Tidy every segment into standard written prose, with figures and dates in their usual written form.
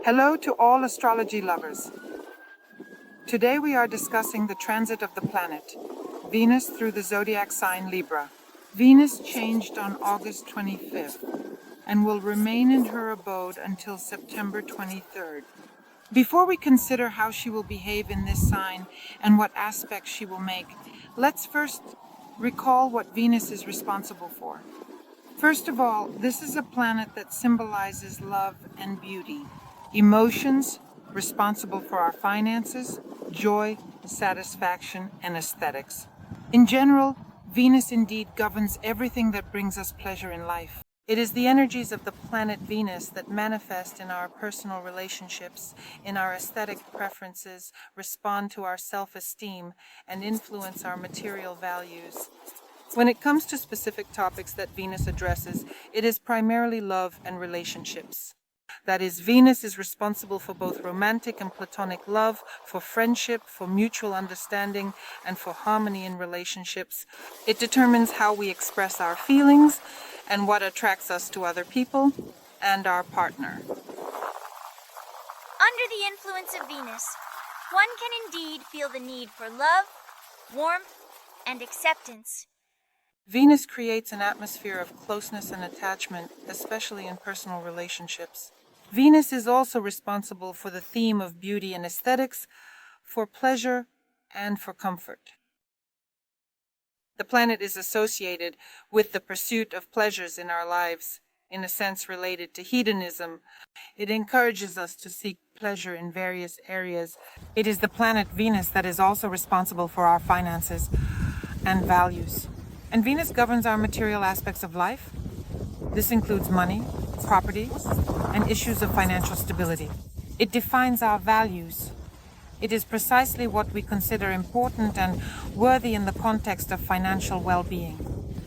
Hello to all astrology lovers. Today we are discussing the transit of the planet, Venus through the zodiac sign Libra. Venus changed on August 25th and will remain in her abode until September 23rd. Before we consider how she will behave in this sign and what aspects she will make, let's first recall what Venus is responsible for. First of all, this is a planet that symbolizes love and beauty, emotions, responsible for our finances, joy, satisfaction, and aesthetics. In general, Venus indeed governs everything that brings us pleasure in life. It is the energies of the planet Venus that manifest in our personal relationships, in our aesthetic preferences, respond to our self-esteem, and influence our material values. When it comes to specific topics that Venus addresses, it is primarily love and relationships. That is, Venus is responsible for both romantic and platonic love, for friendship, for mutual understanding, and for harmony in relationships. It determines how we express our feelings and what attracts us to other people and our partner. Under the influence of Venus, one can indeed feel the need for love, warmth, and acceptance. Venus creates an atmosphere of closeness and attachment, especially in personal relationships. Venus is also responsible for the theme of beauty and aesthetics, for pleasure, and for comfort. The planet is associated with the pursuit of pleasures in our lives, in a sense related to hedonism. It encourages us to seek pleasure in various areas. It is the planet Venus that is also responsible for our finances and values. And Venus governs our material aspects of life. This includes money, property, and issues of financial stability. It defines our values. It is precisely what we consider important and worthy in the context of financial well-being.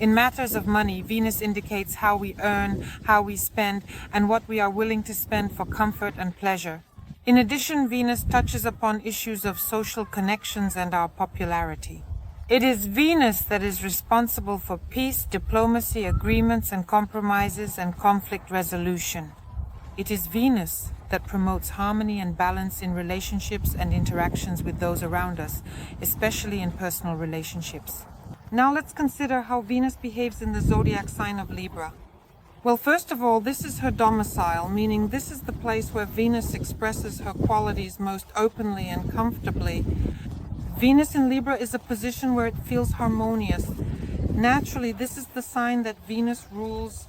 In matters of money, Venus indicates how we earn, how we spend, and what we are willing to spend for comfort and pleasure. In addition, Venus touches upon issues of social connections and our popularity. It is Venus that is responsible for peace, diplomacy, agreements and compromises, and conflict resolution. It is Venus that promotes harmony and balance in relationships and interactions with those around us, especially in personal relationships. Now let's consider how Venus behaves in the zodiac sign of Libra. Well, first of all, this is her domicile, meaning this is the place where Venus expresses her qualities most openly and comfortably. Venus in Libra is a position where it feels harmonious. Naturally, this is the sign that Venus rules.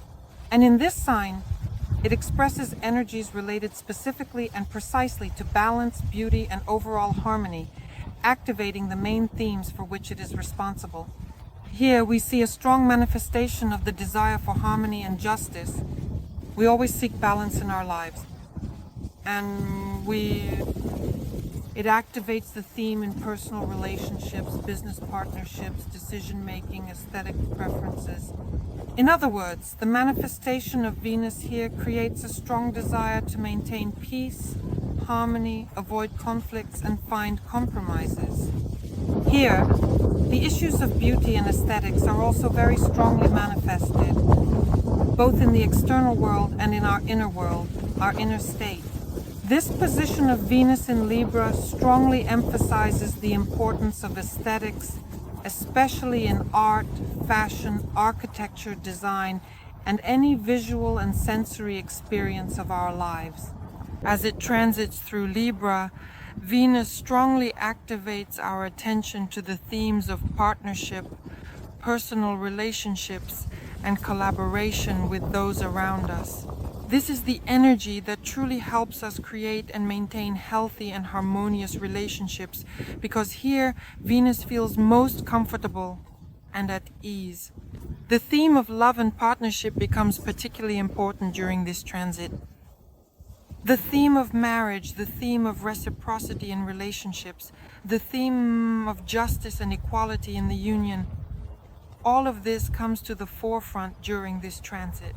And in this sign, it expresses energies related specifically and precisely to balance, beauty, and overall harmony, activating the main themes for which it is responsible. Here we see a strong manifestation of the desire for harmony and justice. We always seek balance in our lives. And it activates the theme in personal relationships, business partnerships, decision-making, aesthetic preferences. In other words, the manifestation of Venus here creates a strong desire to maintain peace, harmony, avoid conflicts, and find compromises. Here, the issues of beauty and aesthetics are also very strongly manifested, both in the external world and in our inner world, our inner state. This position of Venus in Libra strongly emphasizes the importance of aesthetics, especially in art, fashion, architecture, design, and any visual and sensory experience of our lives. As it transits through Libra, Venus strongly activates our attention to the themes of partnership, personal relationships, and collaboration with those around us. This is the energy that truly helps us create and maintain healthy and harmonious relationships, because here Venus feels most comfortable and at ease. The theme of love and partnership becomes particularly important during this transit. The theme of marriage, the theme of reciprocity in relationships, the theme of justice and equality in the union, all of this comes to the forefront during this transit.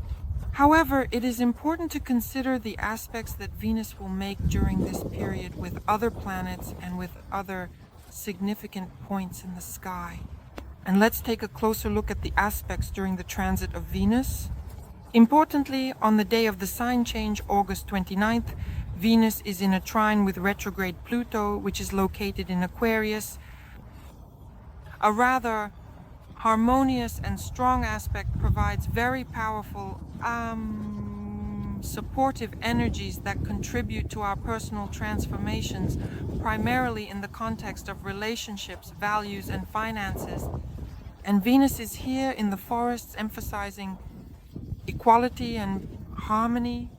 However, it is important to consider the aspects that Venus will make during this period with other planets and with other significant points in the sky. And let's take a closer look at the aspects during the transit of Venus. Importantly, on the day of the sign change, August 29th, Venus is in a trine with retrograde Pluto, which is located in Aquarius. A rather harmonious and strong aspect provides very powerful, supportive energies that contribute to our personal transformations, primarily in the context of relationships, values, and finances. And Venus is here in the forests, emphasizing equality and harmony,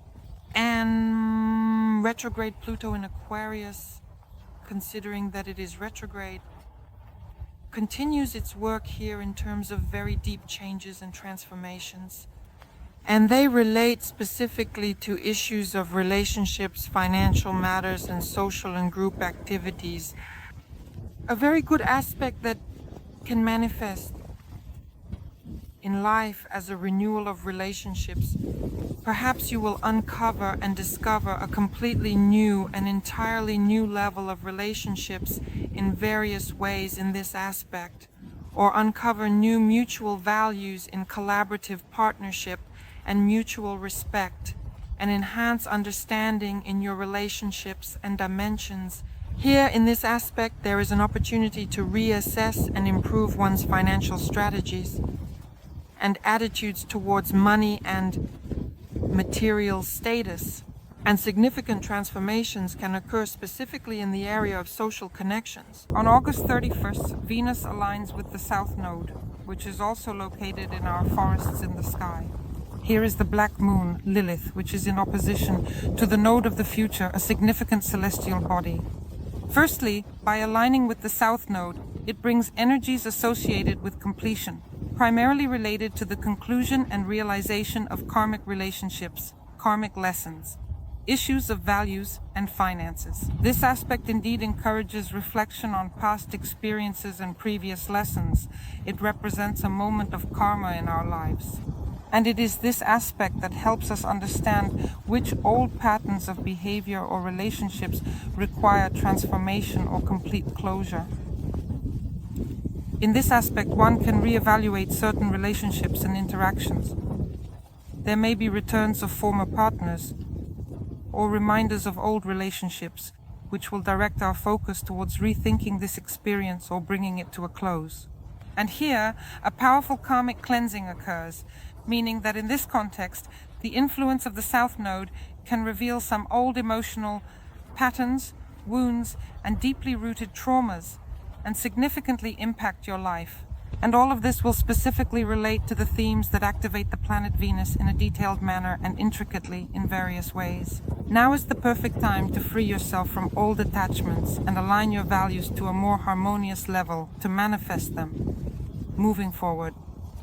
and retrograde Pluto in Aquarius, considering that it is retrograde, continues its work here in terms of very deep changes and transformations. And they relate specifically to issues of relationships, financial matters, and social and group activities. A very good aspect that can manifest in life as a renewal of relationships. Perhaps you will uncover and discover a completely new and entirely new level of relationships in various ways in this aspect, or uncover new mutual values in collaborative partnership and mutual respect, and enhance understanding in your relationships and dimensions. Here in this aspect, there is an opportunity to reassess and improve one's financial strategies and attitudes towards money and material status. And significant transformations can occur specifically in the area of social connections. On August 31st, Venus aligns with the South Node, which is also located in our forests in the sky. Here is the black moon, Lilith, which is in opposition to the node of the future, a significant celestial body. Firstly, by aligning with the South Node, it brings energies associated with completion, primarily related to the conclusion and realization of karmic relationships, karmic lessons, issues of values and finances. This aspect indeed encourages reflection on past experiences and previous lessons. It represents a moment of karma in our lives. And it is this aspect that helps us understand which old patterns of behavior or relationships require transformation or complete closure. In this aspect, one can reevaluate certain relationships and interactions. There may be returns of former partners or reminders of old relationships, which will direct our focus towards rethinking this experience or bringing it to a close. And here, a powerful karmic cleansing occurs, meaning that in this context, the influence of the South Node can reveal some old emotional patterns, wounds, and deeply rooted traumas, and significantly impact your life. And all of this will specifically relate to the themes that activate the planet Venus in a detailed manner and intricately in various ways. Now is the perfect time to free yourself from old attachments and align your values to a more harmonious level to manifest them moving forward.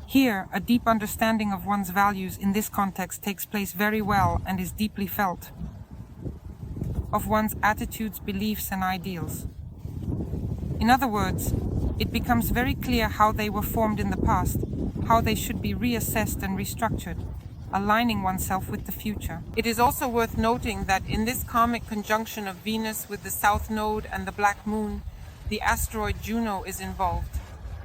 Here, a deep understanding of one's values in this context takes place very well and is deeply felt, of one's attitudes, beliefs, and ideals. In other words, it becomes very clear how they were formed in the past, how they should be reassessed and restructured, aligning oneself with the future. It is also worth noting that in this karmic conjunction of Venus with the South Node and the Black Moon, the asteroid Juno is involved.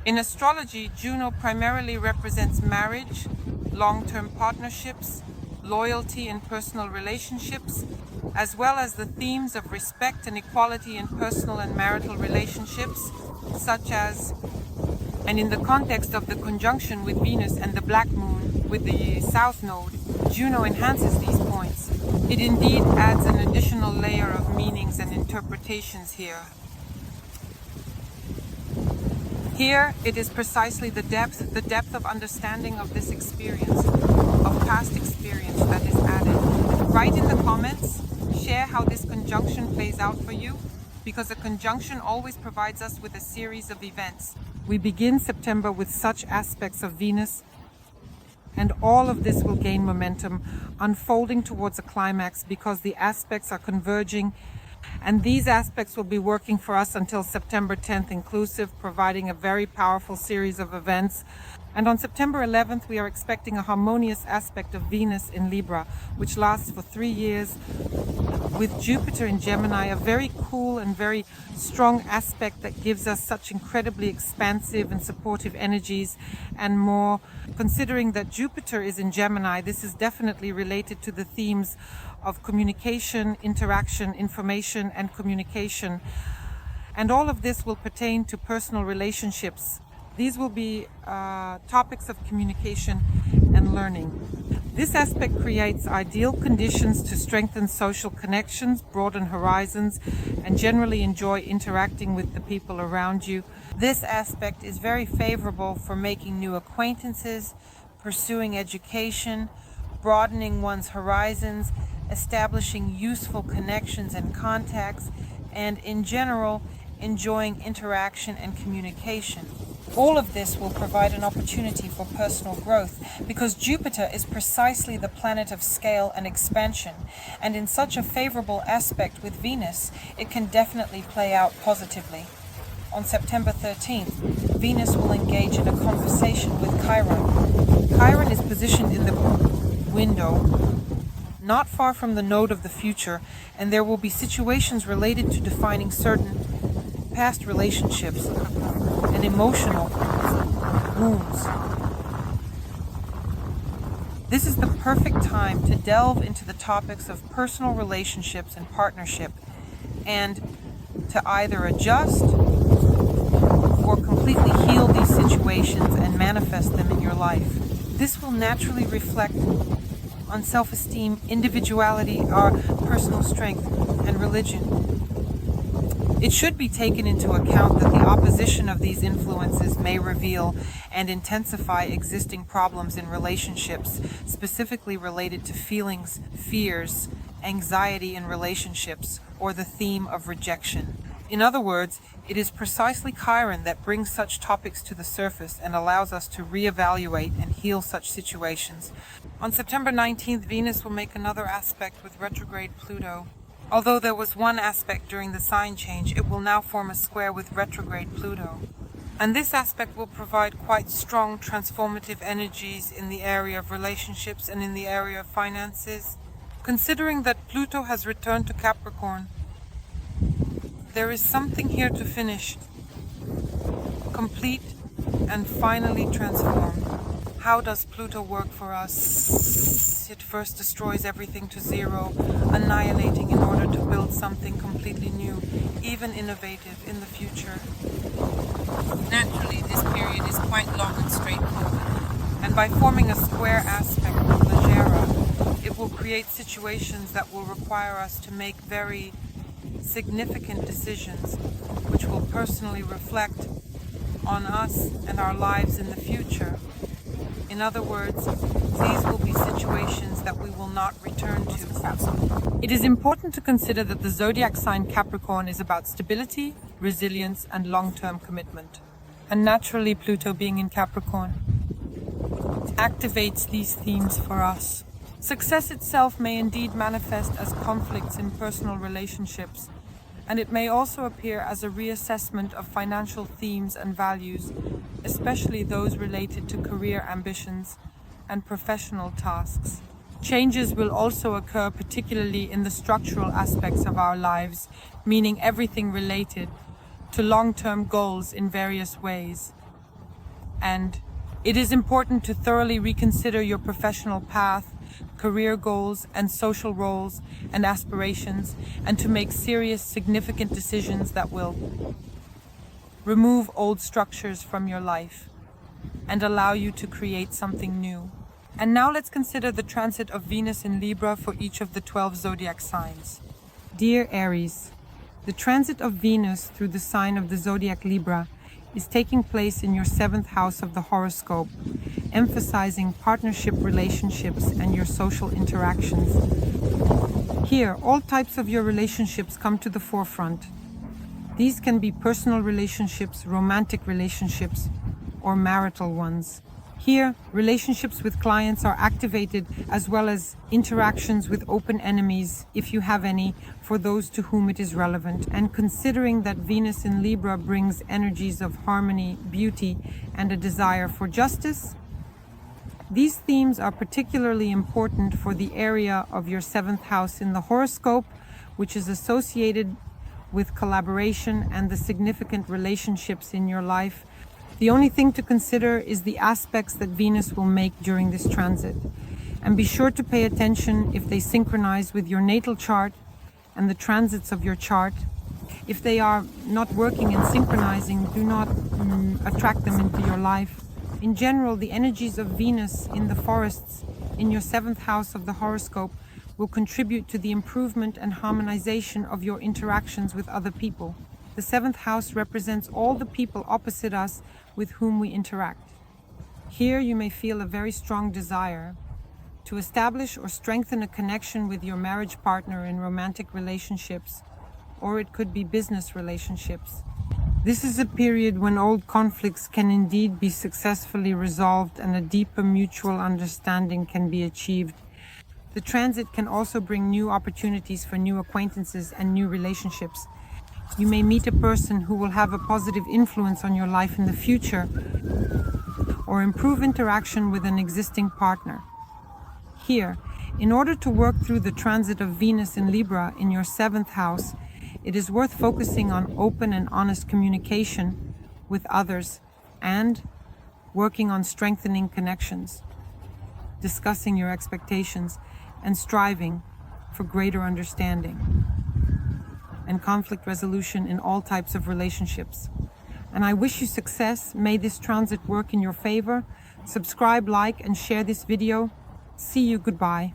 In astrology, Juno primarily represents marriage, long-term partnerships, loyalty in personal relationships, as well as the themes of respect and equality in personal and marital relationships, such as, and in the context of the conjunction with Venus and the Black Moon with the South Node, Juno enhances these points. It indeed adds an additional layer of meanings and interpretations here. Here, it is precisely the depth of understanding of this experience, of past experience that is added. Write in the comments, share how this conjunction plays out for you, because a conjunction always provides us with a series of events. We begin September with such aspects of Venus, and all of this will gain momentum, unfolding towards a climax because the aspects are converging. And these aspects will be working for us until September 10th inclusive, providing a very powerful series of events. And on September 11th, we are expecting a harmonious aspect of Venus in Libra, which lasts for 3 years, with Jupiter in Gemini, a very cool and very strong aspect that gives us such incredibly expansive and supportive energies and more. Considering that Jupiter is in Gemini, this is definitely related to the themes of communication, interaction, information, and communication. And all of this will pertain to personal relationships. These will be topics of communication and learning. This aspect creates ideal conditions to strengthen social connections, broaden horizons, and generally enjoy interacting with the people around you. This aspect is very favorable for making new acquaintances, pursuing education, broadening one's horizons, establishing useful connections and contacts, and in general, enjoying interaction and communication. All of this will provide an opportunity for personal growth because Jupiter is precisely the planet of scale and expansion, and in such a favorable aspect with Venus, it can definitely play out positively. On September 13th, Venus will engage in a conversation with Chiron. Chiron is positioned in the window, not far from the node of the future, and there will be situations related to defining certain past relationships and emotional wounds. This is the perfect time to delve into the topics of personal relationships and partnership, and to either adjust or completely heal these situations and manifest them in your life. This will naturally reflect on self-esteem, individuality, our personal strength, and religion. It should be taken into account that the opposition of these influences may reveal and intensify existing problems in relationships, specifically related to feelings, fears, anxiety in relationships, or the theme of rejection. In other words, it is precisely Chiron that brings such topics to the surface and allows us to reevaluate and heal such situations. On September 19th, Venus will make another aspect with retrograde Pluto. Although there was one aspect during the sign change, it will now form a square with retrograde Pluto. And this aspect will provide quite strong transformative energies in the area of relationships and in the area of finances. Considering that Pluto has returned to Capricorn, there is something here to finish, complete, and finally transform. How does Pluto work for us? It first destroys everything to zero, annihilating in order to build something completely new, even innovative in the future. Naturally, this period is quite long and straightforward, and by forming a square aspect with Legera, it will create situations that will require us to make very significant decisions, which will personally reflect on us and our lives in the future. In other words, these will be situations that we will not return to. It is important to consider that the zodiac sign Capricorn is about stability, resilience, and long-term commitment. And naturally, Pluto being in Capricorn activates these themes for us. Success itself may indeed manifest as conflicts in personal relationships, and it may also appear as a reassessment of financial themes and values, especially those related to career ambitions and professional tasks. Changes will also occur particularly in the structural aspects of our lives, meaning everything related to long-term goals in various ways. And it is important to thoroughly reconsider your professional path, career goals, and social roles and aspirations, and to make serious, significant decisions that will remove old structures from your life and allow you to create something new. And now let's consider the transit of Venus in Libra for each of the 12 zodiac signs. Dear Aries, the transit of Venus through the sign of the zodiac Libra is taking place in your 7th house of the horoscope, emphasizing partnership relationships and your social interactions. Here, all types of your relationships come to the forefront. These can be personal relationships, romantic relationships, or marital ones. Here, relationships with clients are activated, as well as interactions with open enemies, if you have any, for those to whom it is relevant. And considering that Venus in Libra brings energies of harmony, beauty, and a desire for justice, these themes are particularly important for the area of your 7th house in the horoscope, which is associated with collaboration and the significant relationships in your life. The only thing to consider is the aspects that Venus will make during this transit. And be sure to pay attention if they synchronize with your natal chart and the transits of your chart. If they are not working and synchronizing, do not attract them into your life. In general, the energies of Venus in the forests in your 7th house of the horoscope will contribute to the improvement and harmonization of your interactions with other people. The 7th house represents all the people opposite us with whom we interact. Here you may feel a very strong desire to establish or strengthen a connection with your marriage partner in romantic relationships, or it could be business relationships. This is a period when old conflicts can indeed be successfully resolved and a deeper mutual understanding can be achieved. The transit can also bring new opportunities for new acquaintances and new relationships. You may meet a person who will have a positive influence on your life in the future, or improve interaction with an existing partner. Here, in order to work through the transit of Venus in Libra in your 7th house, it is worth focusing on open and honest communication with others and working on strengthening connections, discussing your expectations, and striving for greater understanding and conflict resolution in all types of relationships. And I wish you success. May this transit work in your favor. Subscribe, like, and share this video. See you. Goodbye.